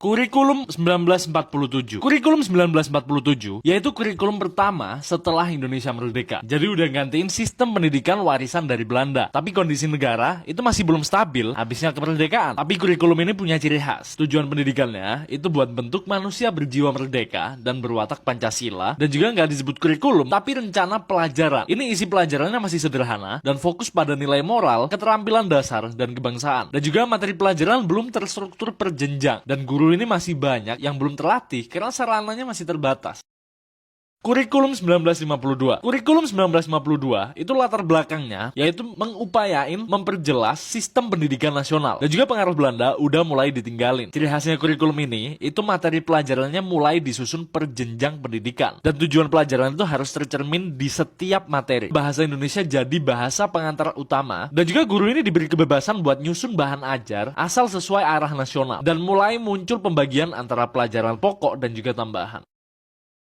Kurikulum 1947. Kurikulum 1947 yaitu kurikulum pertama setelah Indonesia merdeka. Jadi udah gantiin sistem pendidikan warisan dari Belanda. Tapi kondisi negara itu masih belum stabil habisnya kemerdekaan. Tapi kurikulum ini punya ciri khas. Tujuan pendidikannya itu buat bentuk manusia berjiwa merdeka dan berwatak Pancasila. Dan juga nggak disebut kurikulum, tapi rencana pelajaran. Ini isi pelajarannya masih sederhana dan fokus pada nilai moral, keterampilan dasar, dan kebangsaan. Dan juga materi pelajaran belum terstruktur per jenjang. Dan guru ini masih banyak yang belum terlatih karena sarananya masih terbatas. Kurikulum 1952. Kurikulum 1952 itu latar belakangnya yaitu mengupayain memperjelas sistem pendidikan nasional. Dan juga pengaruh Belanda udah mulai ditinggalin. Ciri khasnya kurikulum ini itu materi pelajarannya mulai disusun per jenjang pendidikan. Dan tujuan pelajaran itu harus tercermin di setiap materi. Bahasa Indonesia jadi bahasa pengantar utama. Dan juga guru ini diberi kebebasan buat nyusun bahan ajar asal sesuai arah nasional. Dan mulai muncul pembagian antara pelajaran pokok dan juga tambahan.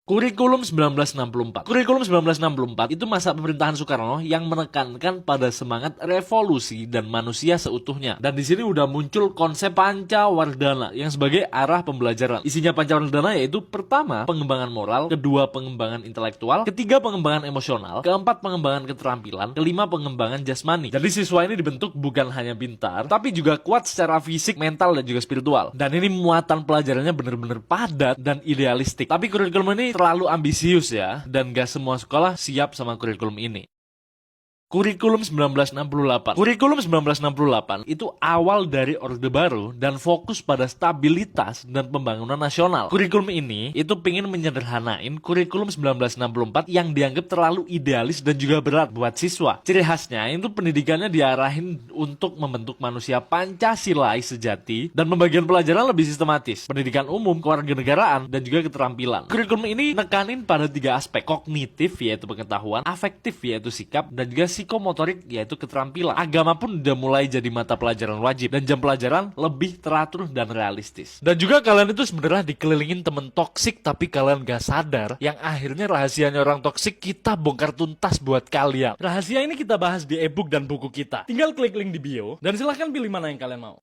Kurikulum 1964. Kurikulum 1964 itu masa pemerintahan Soekarno yang menekankan pada semangat revolusi dan manusia seutuhnya. Dan di sini udah muncul konsep Pancawardhana yang sebagai arah pembelajaran. Isinya Pancawardhana yaitu pertama, pengembangan moral, kedua, pengembangan intelektual, ketiga, pengembangan emosional, keempat, pengembangan keterampilan, kelima, pengembangan jasmani. Jadi siswa ini dibentuk bukan hanya pintar, tapi juga kuat secara fisik, mental, dan juga spiritual. Dan ini muatan pelajarannya benar-benar padat dan idealistik. Tapi kurikulum ini terlalu ambisius ya, dan gak semua sekolah siap sama kurikulum ini. Kurikulum 1968. Kurikulum 1968 itu awal dari Orde Baru dan fokus pada stabilitas dan pembangunan nasional. Kurikulum ini itu pingin menyederhanain kurikulum 1964 yang dianggap terlalu idealis dan juga berat buat siswa. Ciri khasnya itu pendidikannya diarahin untuk membentuk manusia Pancasilais sejati dan pembagian pelajaran lebih sistematis. Pendidikan umum, kewarganegaraan, dan juga keterampilan. Kurikulum ini nekanin pada 3 aspek. Kognitif yaitu pengetahuan, afektif yaitu sikap, dan juga psikomotorik yaitu keterampilan. Agama pun udah mulai jadi mata pelajaran wajib dan jam pelajaran lebih teratur dan realistis. Dan juga kalian itu sebenarnya dikelilingin temen toksik tapi kalian gak sadar yang akhirnya rahasianya orang toksik kita bongkar tuntas buat kalian. Rahasia ini kita bahas di e-book dan buku kita. Tinggal klik link di bio dan silahkan pilih mana yang kalian mau.